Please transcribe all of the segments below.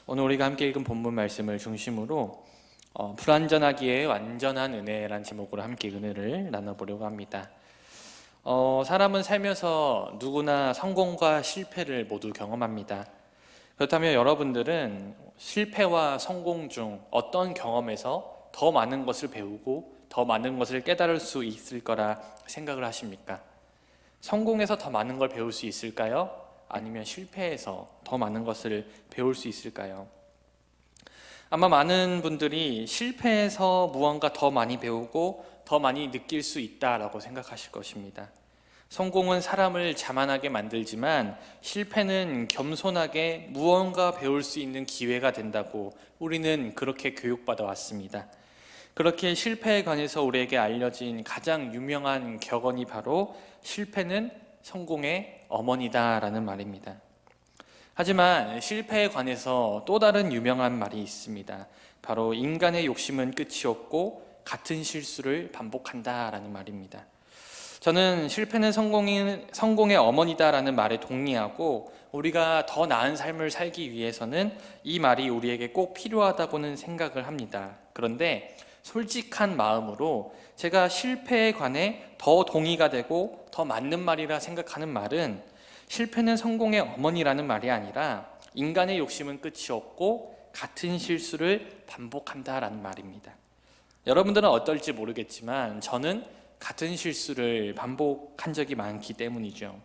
오늘 우리가 함께 읽은 본문 말씀을 중심으로 불완전하기에 완전한 은혜라는 제목으로 함께 은혜를 나눠보려고 합니다. 사람은 살면서 누구나 성공과 실패를 모두 경험합니다. 그렇다면 여러분들은 실패와 성공 중 어떤 경험에서 더 많은 것을 배우고 더 많은 것을 깨달을 수 있을 거라 생각을 하십니까? 성공에서 더 많은 걸 배울 수 있을까요? 아니면 실패에서 더 많은 것을 배울 수 있을까요? 아마 많은 분들이 실패에서 무언가 더 많이 배우고 더 많이 느낄 수 있다라고 생각하실 것입니다. 성공은 사람을 자만하게 만들지만 실패는 겸손하게 무언가 배울 수 있는 기회가 된다고 우리는 그렇게 교육받아 왔습니다. 그렇게 실패에 관해서 우리에게 알려진 가장 유명한 격언이 바로 실패는 성공의 어머니다라는 말입니다. 하지만 실패에 관해서 또 다른 유명한 말이 있습니다. 바로 인간의 욕심은 끝이 없고 같은 실수를 반복한다라는 말입니다. 저는 실패는 성공의 어머니다라는 말에 동의하고 우리가 더 나은 삶을 살기 위해서는 이 말이 우리에게 꼭 필요하다고는 생각을 합니다. 그런데 솔직한 마음으로 제가 실패에 관해 더 동의가 되고 더 맞는 말이라 생각하는 말은 실패는 성공의 어머니라는 말이 아니라 인간의 욕심은 끝이 없고 같은 실수를 반복한다라는 말입니다. 여러분들은 어떨지 모르겠지만 저는 같은 실수를 반복한 적이 많기 때문이죠.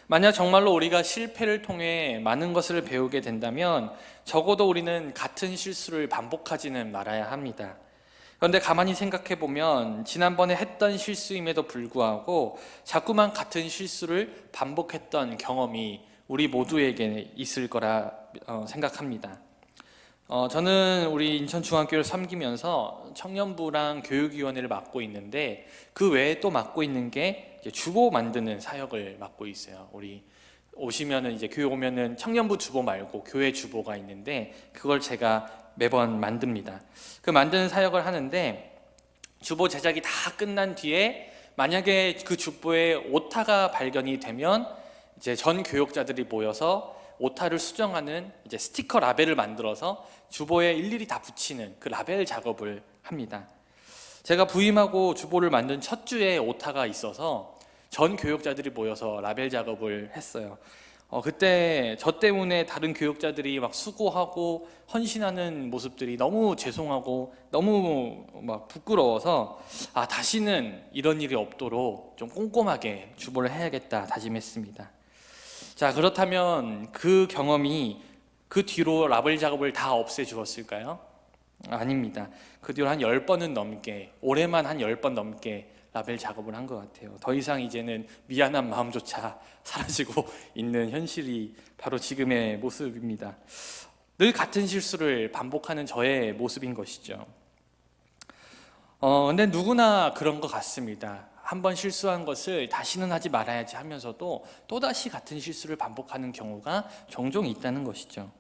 만약 정말로 우리가 실패를 통해 많은 것을 배우게 된다면 적어도 우리는 같은 실수를 반복하지는 말아야 합니다. 그런데 가만히 생각해 보면 지난번에 했던 실수임에도 불구하고 자꾸만 같은 실수를 반복했던 경험이 우리 모두에게 있을 거라 생각합니다. 저는 우리 인천중앙교회를 섬기면서 청년부랑 교육위원회를 맡고 있는데 그 외에 또 맡고 있는 게 주보 만드는 사역을 맡고 있어요. 우리 오시면은 이제 교회 오면은 청년부 주보 말고 교회 주보가 있는데 그걸 제가 매번 만듭니다. 그 만드는 사역을 하는데 주보 제작이 다 끝난 뒤에 만약에 그 주보에 오타가 발견이 되면 이제 전 교역자들이 모여서 오타를 수정하는 이제 스티커 라벨을 만들어서 주보에 일일이 다 붙이는 그 라벨 작업을 합니다. 제가 부임하고 주보를 만든 첫 주에 오타가 있어서 전 교역자들이 모여서 라벨 작업을 했어요. 그때 저 때문에 다른 교역자들이 막 수고하고 헌신하는 모습들이 너무 죄송하고 너무 막 부끄러워서 다시는 이런 일이 없도록 좀 꼼꼼하게 주보를 해야겠다 다짐했습니다. 자, 그렇다면 그 경험이 그 뒤로 라벨 작업을 다 없애주었을까요? 아닙니다. 그 뒤로 한 10번은 넘게, 올해만 한 10번 넘게 라벨 작업을 한 것 같아요. 더 이상 이제는 미안한 마음조차 사라지고 있는 현실이 바로 지금의 모습입니다. 늘 같은 실수를 반복하는 저의 모습인 것이죠. 근데 누구나 그런 것 같습니다. 한번 실수한 것을 다시는 하지 말아야지 하면서도 또다시 같은 실수를 반복하는 경우가 종종 있다는 것이죠.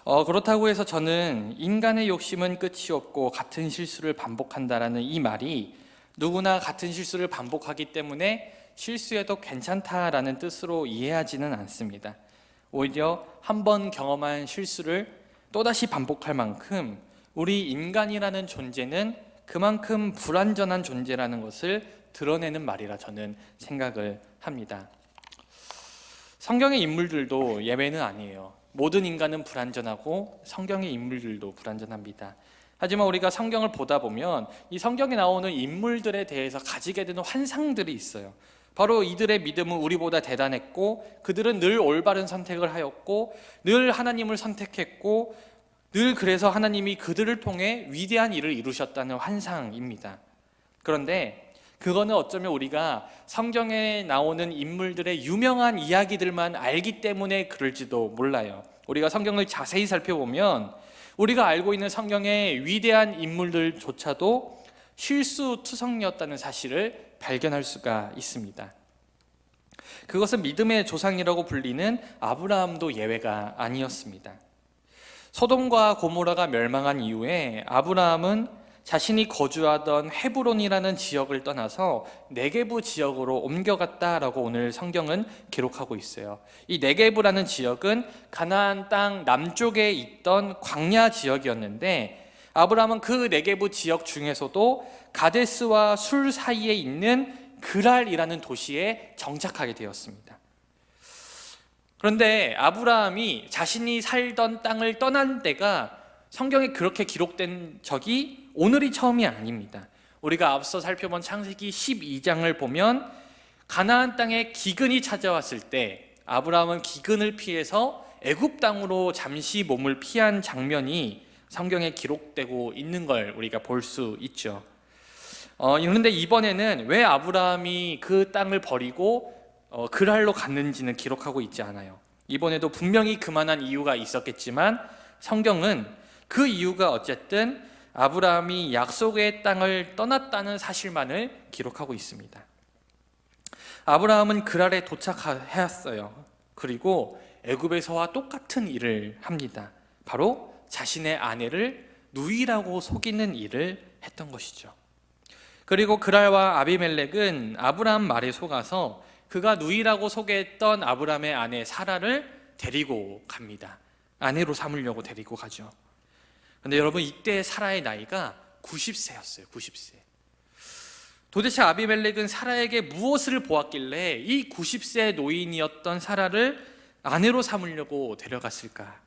그렇다고 해서 저는 인간의 욕심은 끝이 없고 같은 실수를 반복한다라는 이 말이 누구나 같은 실수를 반복하기 때문에 실수해도 괜찮다라는 뜻으로 이해하지는 않습니다. 오히려 한 번 경험한 실수를 또다시 반복할 만큼 우리 인간이라는 존재는 그만큼 불완전한 존재라는 것을 드러내는 말이라 저는 생각을 합니다. 성경의 인물들도 예외는 아니에요. 모든 인간은 불완전하고 성경의 인물들도 불완전합니다. 하지만 우리가 성경을 보다 보면 이 성경에 나오는 인물들에 대해서 가지게 되는 환상들이 있어요. 바로 이들의 믿음은 우리보다 대단했고 그들은 늘 올바른 선택을 하였고 늘 하나님을 선택했고 늘 그래서 하나님이 그들을 통해 위대한 일을 이루셨다는 환상입니다. 그런데 그거는 어쩌면 우리가 성경에 나오는 인물들의 유명한 이야기들만 알기 때문에 그럴지도 몰라요. 우리가 성경을 자세히 살펴보면 우리가 알고 있는 성경의 위대한 인물들조차도 실수투성이었다는 사실을 발견할 수가 있습니다. 그것은 믿음의 조상이라고 불리는 아브라함도 예외가 아니었습니다. 소돔과 고모라가 멸망한 이후에 아브라함은 자신이 거주하던 헤브론이라는 지역을 떠나서 네게부 지역으로 옮겨갔다라고 오늘 성경은 기록하고 있어요. 이 네게부라는 지역은 가나안 땅 남쪽에 있던 광야 지역이었는데, 아브라함은 그 네게부 지역 중에서도 가데스와 술 사이에 있는 그랄이라는 도시에 정착하게 되었습니다. 그런데 아브라함이 자신이 살던 땅을 떠난 데가 성경에 그렇게 기록된 적이 오늘이 처음이 아닙니다. 우리가 앞서 살펴본 창세기 12장을 보면 가나안 땅에 기근이 찾아왔을 때 아브라함은 기근을 피해서 애굽 땅으로 잠시 몸을 피한 장면이 성경에 기록되고 있는 걸 우리가 볼 수 있죠. 그런데 이번에는 왜 아브라함이 그 땅을 버리고 그랄로 갔는지는 기록하고 있지 않아요. 이번에도 분명히 그만한 이유가 있었겠지만 성경은 그 이유가 어쨌든 아브라함이 약속의 땅을 떠났다는 사실만을 기록하고 있습니다. 아브라함은 그랄에 도착하였어요. 그리고 애굽에서와 똑같은 일을 합니다. 바로 자신의 아내를 누이라고 속이는 일을 했던 것이죠. 그리고 그랄과 아비멜렉은 아브라함 말에 속아서 그가 누이라고 소개했던 아브라함의 아내 사라를 데리고 갑니다. 아내로 삼으려고 데리고 가죠. 그런데 여러분, 이때 사라의 나이가 90세였어요. 90세. 도대체 아비멜렉은 사라에게 무엇을 보았길래 이 90세 노인이었던 사라를 아내로 삼으려고 데려갔을까?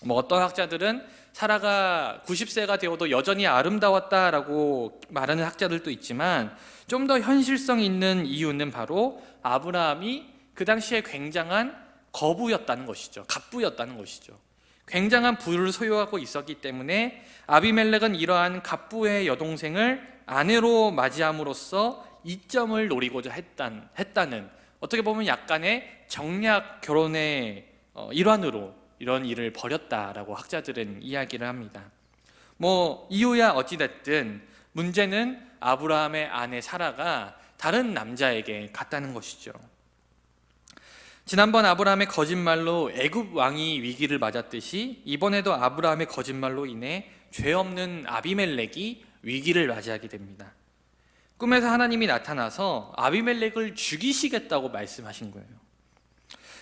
어떤 학자들은 사라가 90세가 되어도 여전히 아름다웠다라고 말하는 학자들도 있지만, 좀 더 현실성 있는 이유는 바로 아브라함이 그 당시에 굉장한 거부였다는 것이죠. 갑부였다는 것이죠. 굉장한 부를 소유하고 있었기 때문에 아비멜렉은 이러한 갑부의 여동생을 아내로 맞이함으로써 이점을 노리고자 했다는, 어떻게 보면 약간의 정략 결혼의 일환으로 이런 일을 벌였다라고 학자들은 이야기를 합니다. 이유야 어찌됐든 문제는 아브라함의 아내 사라가 다른 남자에게 갔다는 것이죠. 지난번 아브라함의 거짓말로 애굽 왕이 위기를 맞았듯이 이번에도 아브라함의 거짓말로 인해 죄 없는 아비멜렉이 위기를 맞이하게 됩니다. 꿈에서 하나님이 나타나서 아비멜렉을 죽이시겠다고 말씀하신 거예요.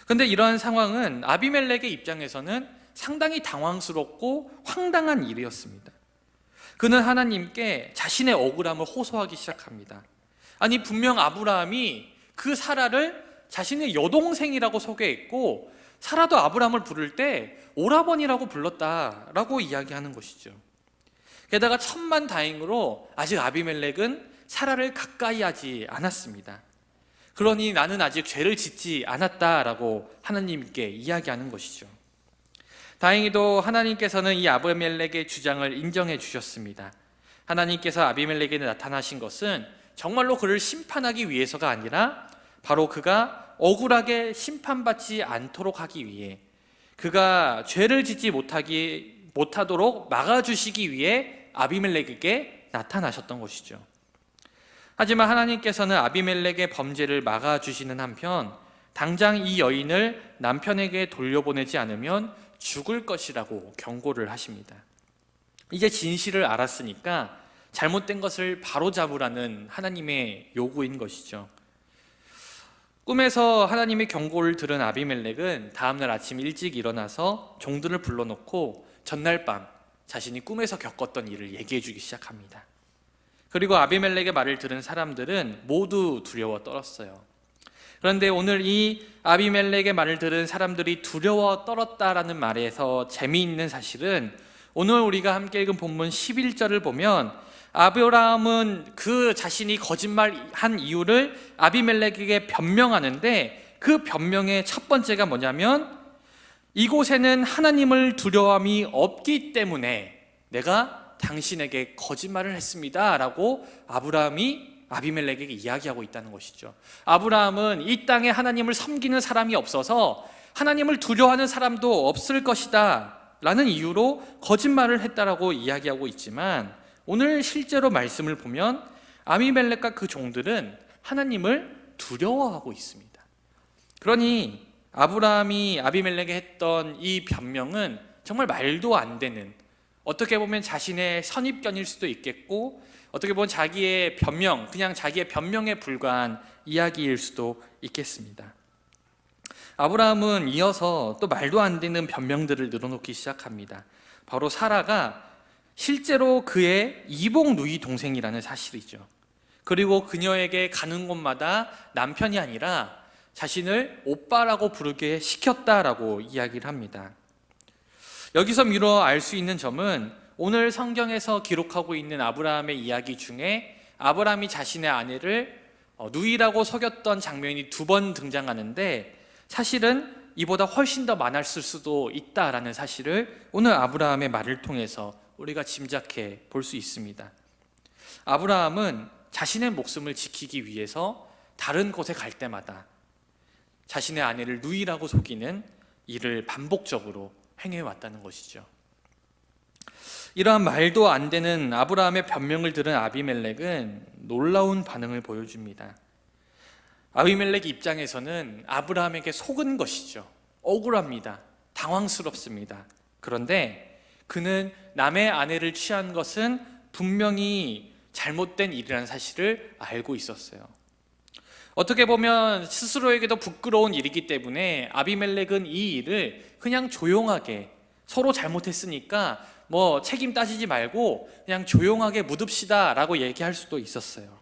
그런데 이러한 상황은 아비멜렉의 입장에서는 상당히 당황스럽고 황당한 일이었습니다. 그는 하나님께 자신의 억울함을 호소하기 시작합니다. 아니, 분명 아브라함이 그 사라를 자신의 여동생이라고 소개했고, 사라도 아브라함을 부를 때 오라버니라고 불렀다라고 이야기하는 것이죠. 게다가 천만다행으로 아직 아비멜렉은 사라를 가까이 하지 않았습니다. 그러니 나는 아직 죄를 짓지 않았다라고 하나님께 이야기하는 것이죠. 다행히도 하나님께서는 이 아비멜렉의 주장을 인정해 주셨습니다. 하나님께서 아비멜렉에게 나타나신 것은 정말로 그를 심판하기 위해서가 아니라 바로 그가 억울하게 심판받지 않도록 하기 위해, 그가 죄를 짓지 못하도록 막아주시기 위해 아비멜렉에게 나타나셨던 것이죠. 하지만 하나님께서는 아비멜렉의 범죄를 막아주시는 한편 당장 이 여인을 남편에게 돌려보내지 않으면 죽을 것이라고 경고를 하십니다. 이제 진실을 알았으니까 잘못된 것을 바로잡으라는 하나님의 요구인 것이죠. 꿈에서 하나님의 경고를 들은 아비멜렉은 다음날 아침 일찍 일어나서 종들을 불러놓고 전날 밤 자신이 꿈에서 겪었던 일을 얘기해 주기 시작합니다. 그리고 아비멜렉의 말을 들은 사람들은 모두 두려워 떨었어요. 그런데 오늘 이 아비멜렉의 말을 들은 사람들이 두려워 떨었다라는 말에서 재미있는 사실은, 오늘 우리가 함께 읽은 본문 11절을 보면 아브라함은 그 자신이 거짓말한 이유를 아비멜렉에게 변명하는데, 그 변명의 첫 번째가 뭐냐면, 이곳에는 하나님을 두려움이 없기 때문에 내가 당신에게 거짓말을 했습니다 라고 아브라함이 아비멜렉에게 이야기하고 있다는 것이죠. 아브라함은 이 땅에 하나님을 섬기는 사람이 없어서 하나님을 두려워하는 사람도 없을 것이다 라는 이유로 거짓말을 했다라고 이야기하고 있지만, 오늘 실제로 말씀을 보면 아비멜렉과 그 종들은 하나님을 두려워하고 있습니다. 그러니 아브라함이 아비멜렉에 했던 이 변명은 정말 말도 안 되는, 어떻게 보면 자신의 선입견일 수도 있겠고, 어떻게 보면 자기의 변명, 그냥 자기의 변명에 불과한 이야기일 수도 있겠습니다. 아브라함은 이어서 또 말도 안 되는 변명들을 늘어놓기 시작합니다. 바로 사라가 실제로 그의 이복 누이 동생이라는 사실이죠. 그리고 그녀에게 가는 곳마다 남편이 아니라 자신을 오빠라고 부르게 시켰다라고 이야기를 합니다. 여기서 미루어 알 수 있는 점은 오늘 성경에서 기록하고 있는 아브라함의 이야기 중에 아브라함이 자신의 아내를 누이라고 속였던 장면이 2번 등장하는데, 사실은 이보다 훨씬 더 많았을 수도 있다라는 사실을 오늘 아브라함의 말을 통해서 우리가 짐작해 볼 수 있습니다. 아브라함은 자신의 목숨을 지키기 위해서 다른 곳에 갈 때마다 자신의 아내를 누이라고 속이는 일을 반복적으로 행해왔다는 것이죠. 이러한 말도 안 되는 아브라함의 변명을 들은 아비멜렉은 놀라운 반응을 보여줍니다. 아비멜렉 입장에서는 아브라함에게 속은 것이죠. 억울합니다. 당황스럽습니다. 그런데 그는 남의 아내를 취한 것은 분명히 잘못된 일이라는 사실을 알고 있었어요. 어떻게 보면 스스로에게도 부끄러운 일이기 때문에 아비멜렉은 이 일을 그냥 조용하게, 서로 잘못했으니까 뭐 책임 따지지 말고 그냥 조용하게 묻읍시다 라고 얘기할 수도 있었어요.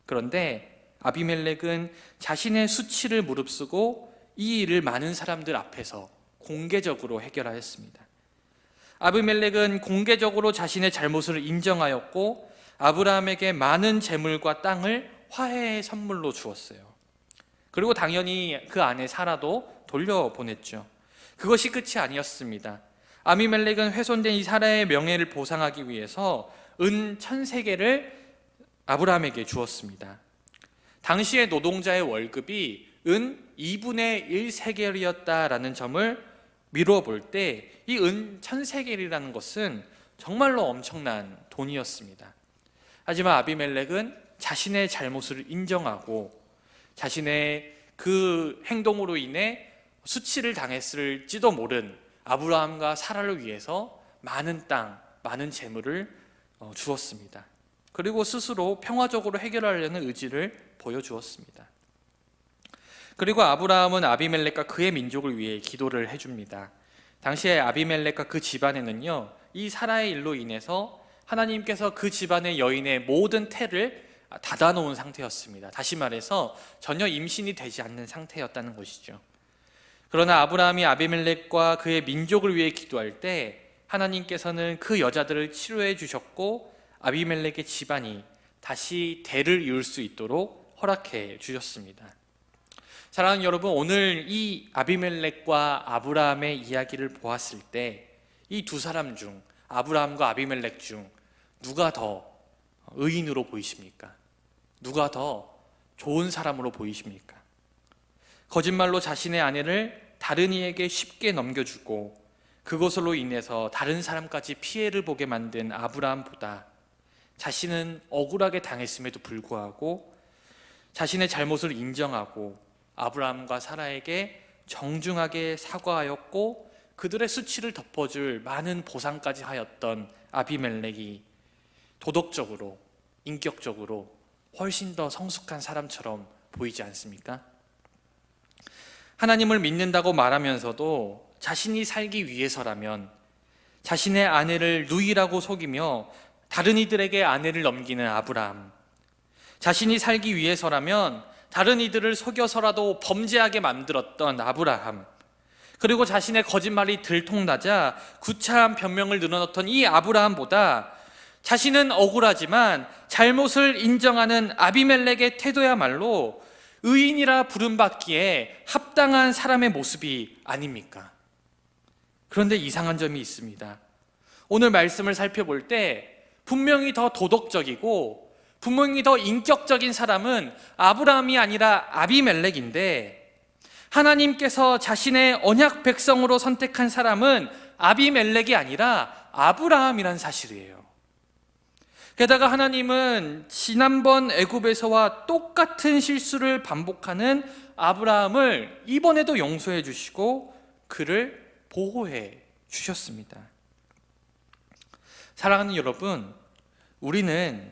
그런데 아비멜렉은 자신의 수치를 무릅쓰고 이 일을 많은 사람들 앞에서 공개적으로 해결하였습니다. 아비멜렉은 공개적으로 자신의 잘못을 인정하였고, 아브라함에게 많은 재물과 땅을 화해의 선물로 주었어요. 그리고 당연히 그 아내 사라도 돌려보냈죠. 그것이 끝이 아니었습니다. 아비멜렉은 훼손된 이 사라의 명예를 보상하기 위해서 은 1000세겔을 아브라함에게 주었습니다. 당시의 노동자의 월급이 은 2분의 1세겔이었다라는 점을 미루어 볼 때 이 은 1000세겔이라는 것은 정말로 엄청난 돈이었습니다. 하지만 아비멜렉은 자신의 잘못을 인정하고 자신의 그 행동으로 인해 수치를 당했을지도 모른 아브라함과 사라를 위해서 많은 땅, 많은 재물을 주었습니다. 그리고 스스로 평화적으로 해결하려는 의지를 보여주었습니다. 그리고 아브라함은 아비멜렉과 그의 민족을 위해 기도를 해줍니다. 당시에 아비멜렉과 그 집안에는요, 이 사라의 일로 인해서 하나님께서 그 집안의 여인의 모든 태를 닫아놓은 상태였습니다. 다시 말해서 전혀 임신이 되지 않는 상태였다는 것이죠. 그러나 아브라함이 아비멜렉과 그의 민족을 위해 기도할 때 하나님께서는 그 여자들을 치료해 주셨고, 아비멜렉의 집안이 다시 대를 이을 수 있도록 허락해 주셨습니다. 사랑하는 여러분, 오늘 이 아비멜렉과 아브라함의 이야기를 보았을 때 이 두 사람 중, 아브라함과 아비멜렉 중 누가 더 의인으로 보이십니까? 누가 더 좋은 사람으로 보이십니까? 거짓말로 자신의 아내를 다른 이에게 쉽게 넘겨주고 그것으로 인해서 다른 사람까지 피해를 보게 만든 아브라함보다 자신은 억울하게 당했음에도 불구하고 자신의 잘못을 인정하고 아브라함과 사라에게 정중하게 사과하였고 그들의 수치를 덮어줄 많은 보상까지 하였던 아비멜렉이 도덕적으로, 인격적으로 훨씬 더 성숙한 사람처럼 보이지 않습니까? 하나님을 믿는다고 말하면서도 자신이 살기 위해서라면 자신의 아내를 누이라고 속이며 다른 이들에게 아내를 넘기는 아브라함, 자신이 살기 위해서라면 다른 이들을 속여서라도 범죄하게 만들었던 아브라함, 그리고 자신의 거짓말이 들통나자 구차한 변명을 늘어놓던 이 아브라함보다 자신은 억울하지만 잘못을 인정하는 아비멜렉의 태도야말로 의인이라 부름받기에 합당한 사람의 모습이 아닙니까? 그런데 이상한 점이 있습니다. 오늘 말씀을 살펴볼 때 분명히 더 도덕적이고 분명히 더 인격적인 사람은 아브라함이 아니라 아비멜렉인데, 하나님께서 자신의 언약 백성으로 선택한 사람은 아비멜렉이 아니라 아브라함이란 사실이에요. 게다가 하나님은 지난번 애굽에서와 똑같은 실수를 반복하는 아브라함을 이번에도 용서해 주시고 그를 보호해 주셨습니다. 사랑하는 여러분, 우리는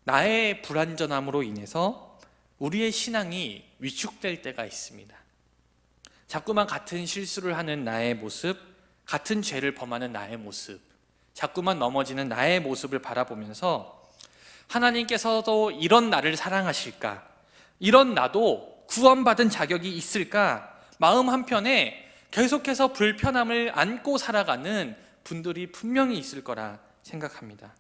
나의 불완전함으로 인해서 우리의 신앙이 위축될 때가 있습니다. 자꾸만 같은 실수를 하는 나의 모습, 같은 죄를 범하는 나의 모습, 자꾸만 넘어지는 나의 모습을 바라보면서 하나님께서도 이런 나를 사랑하실까? 이런 나도 구원받은 자격이 있을까? 마음 한편에 계속해서 불편함을 안고 살아가는 분들이 분명히 있을 거라 생각합니다.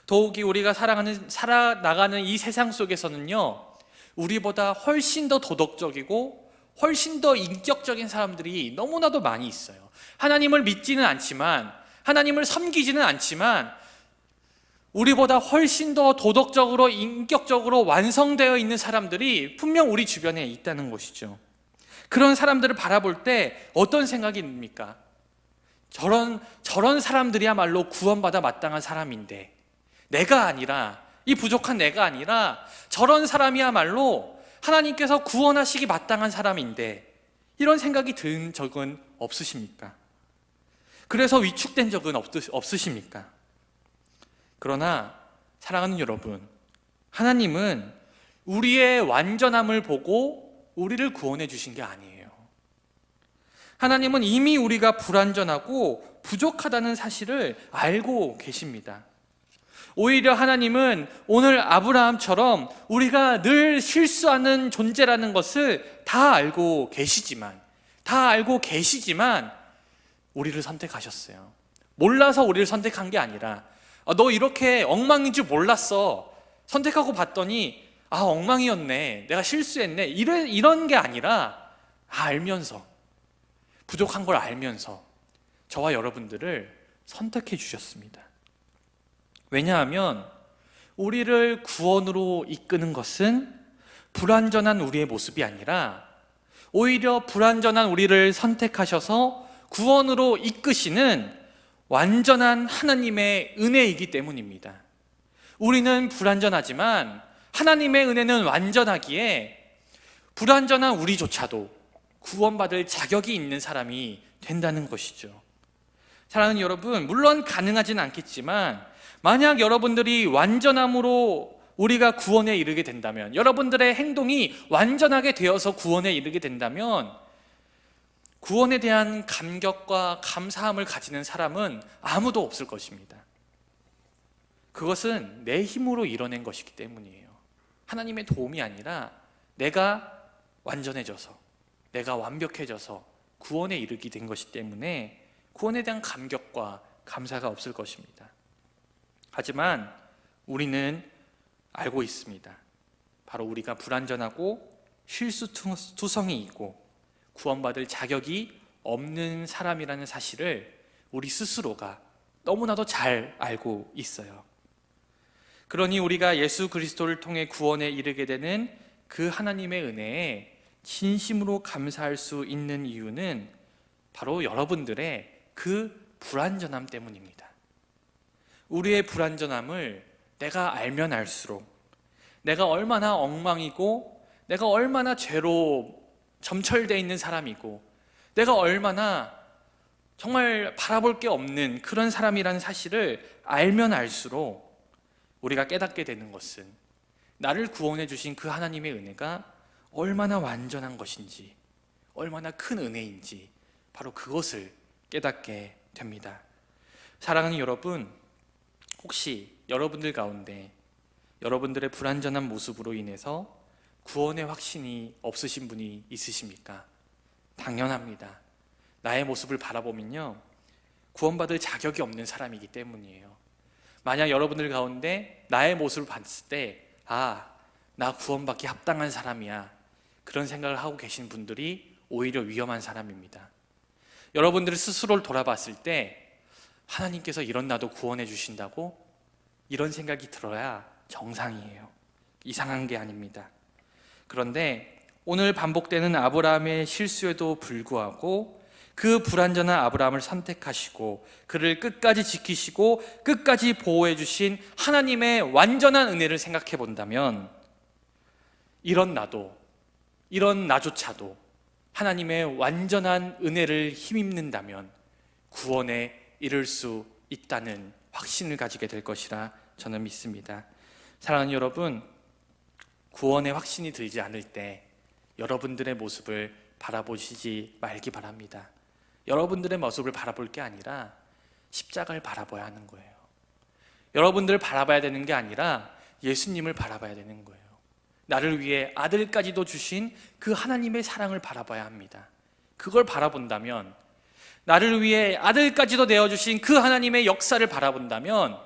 더욱이 우리가 살아나가는 이 세상 속에서는요, 우리보다 훨씬 더 도덕적이고 훨씬 더 인격적인 사람들이 너무나도 많이 있어요. 하나님을 믿지는 않지만, 하나님을 섬기지는 않지만 우리보다 훨씬 더 도덕적으로 인격적으로 완성되어 있는 사람들이 분명 우리 주변에 있다는 것이죠. 그런 사람들을 바라볼 때 어떤 생각이 듭니까? 저런 사람들이야말로 구원받아 마땅한 사람인데, 내가 아니라, 이 부족한 내가 아니라 저런 사람이야말로 하나님께서 구원하시기 마땅한 사람인데, 이런 생각이 든 적은 없으십니까? 그래서 위축된 적은 없으십니까? 그러나 사랑하는 여러분, 하나님은 우리의 완전함을 보고 우리를 구원해 주신 게 아니에요. 하나님은 이미 우리가 불완전하고 부족하다는 사실을 알고 계십니다. 오히려 하나님은 오늘 아브라함처럼 우리가 늘 실수하는 존재라는 것을 다 알고 계시지만 우리를 선택하셨어요. 몰라서 우리를 선택한 게 아니라, 너 이렇게 엉망인 줄 몰랐어, 선택하고 봤더니 엉망이었네, 내가 실수했네, 이런 게 아니라 알면서, 부족한 걸 알면서 저와 여러분들을 선택해 주셨습니다. 왜냐하면 우리를 구원으로 이끄는 것은 불완전한 우리의 모습이 아니라 오히려 불완전한 우리를 선택하셔서 구원으로 이끄시는 완전한 하나님의 은혜이기 때문입니다. 우리는 불완전하지만 하나님의 은혜는 완전하기에 불완전한 우리조차도 구원받을 자격이 있는 사람이 된다는 것이죠. 사랑하는 여러분, 물론 가능하진 않겠지만 만약 여러분들이 완전함으로 우리가 구원에 이르게 된다면, 여러분들의 행동이 완전하게 되어서 구원에 이르게 된다면, 구원에 대한 감격과 감사함을 가지는 사람은 아무도 없을 것입니다. 그것은 내 힘으로 이뤄낸 것이기 때문이에요. 하나님의 도움이 아니라 내가 완전해져서, 내가 완벽해져서 구원에 이르게 된 것이기 때문에 구원에 대한 감격과 감사가 없을 것입니다. 하지만 우리는 알고 있습니다. 바로 우리가 불완전하고 실수투성이 있고 구원받을 자격이 없는 사람이라는 사실을 우리 스스로가 너무나도 잘 알고 있어요. 그러니 우리가 예수 그리스도를 통해 구원에 이르게 되는 그 하나님의 은혜에 진심으로 감사할 수 있는 이유는 바로 여러분들의 그 불완전함 때문입니다. 우리의 불완전함을 내가 알면 알수록, 내가 얼마나 엉망이고 내가 얼마나 죄로 점철되어 있는 사람이고 내가 얼마나 정말 바라볼 게 없는 그런 사람이라는 사실을 알면 알수록 우리가 깨닫게 되는 것은 나를 구원해 주신 그 하나님의 은혜가 얼마나 완전한 것인지, 얼마나 큰 은혜인지 바로 그것을 깨닫게 됩니다. 사랑하는 여러분, 혹시 여러분들 가운데 여러분들의 불완전한 모습으로 인해서 구원의 확신이 없으신 분이 있으십니까? 당연합니다. 나의 모습을 바라보면요, 구원받을 자격이 없는 사람이기 때문이에요. 만약 여러분들 가운데 나의 모습을 봤을 때 나 구원받기 합당한 사람이야, 그런 생각을 하고 계신 분들이 오히려 위험한 사람입니다. 여러분들이 스스로를 돌아봤을 때 하나님께서 이런 나도 구원해 주신다고? 이런 생각이 들어야 정상이에요. 이상한 게 아닙니다. 그런데 오늘 반복되는 아브라함의 실수에도 불구하고 그 불완전한 아브라함을 선택하시고 그를 끝까지 지키시고 끝까지 보호해 주신 하나님의 완전한 은혜를 생각해 본다면, 이런 나조차도 하나님의 완전한 은혜를 힘입는다면 구원에 이를 수 있다는 확신을 가지게 될 것이라 저는 믿습니다. 사랑하는 여러분, 구원의 확신이 들지 않을 때 여러분들의 모습을 바라보시지 말기 바랍니다. 여러분들의 모습을 바라볼 게 아니라 십자가를 바라봐야 하는 거예요. 여러분들을 바라봐야 되는 게 아니라 예수님을 바라봐야 되는 거예요. 나를 위해 아들까지도 주신 그 하나님의 사랑을 바라봐야 합니다. 그걸 바라본다면, 나를 위해 아들까지도 내어주신 그 하나님의 역사를 바라본다면,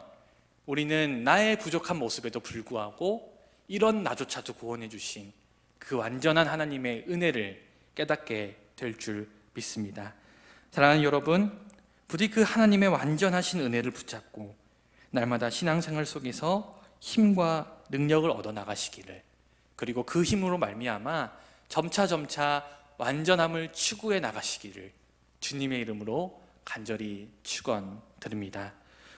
우리는 나의 부족한 모습에도 불구하고 이런 나조차도 구원해 주신 그 완전한 하나님의 은혜를 깨닫게 될 줄 믿습니다. 사랑하는 여러분, 부디 그 하나님의 완전하신 은혜를 붙잡고 날마다 신앙생활 속에서 힘과 능력을 얻어 나가시기를, 그리고 그 힘으로 말미암아 점차 완전함을 추구해 나가시기를 주님의 이름으로 간절히 축원드립니다.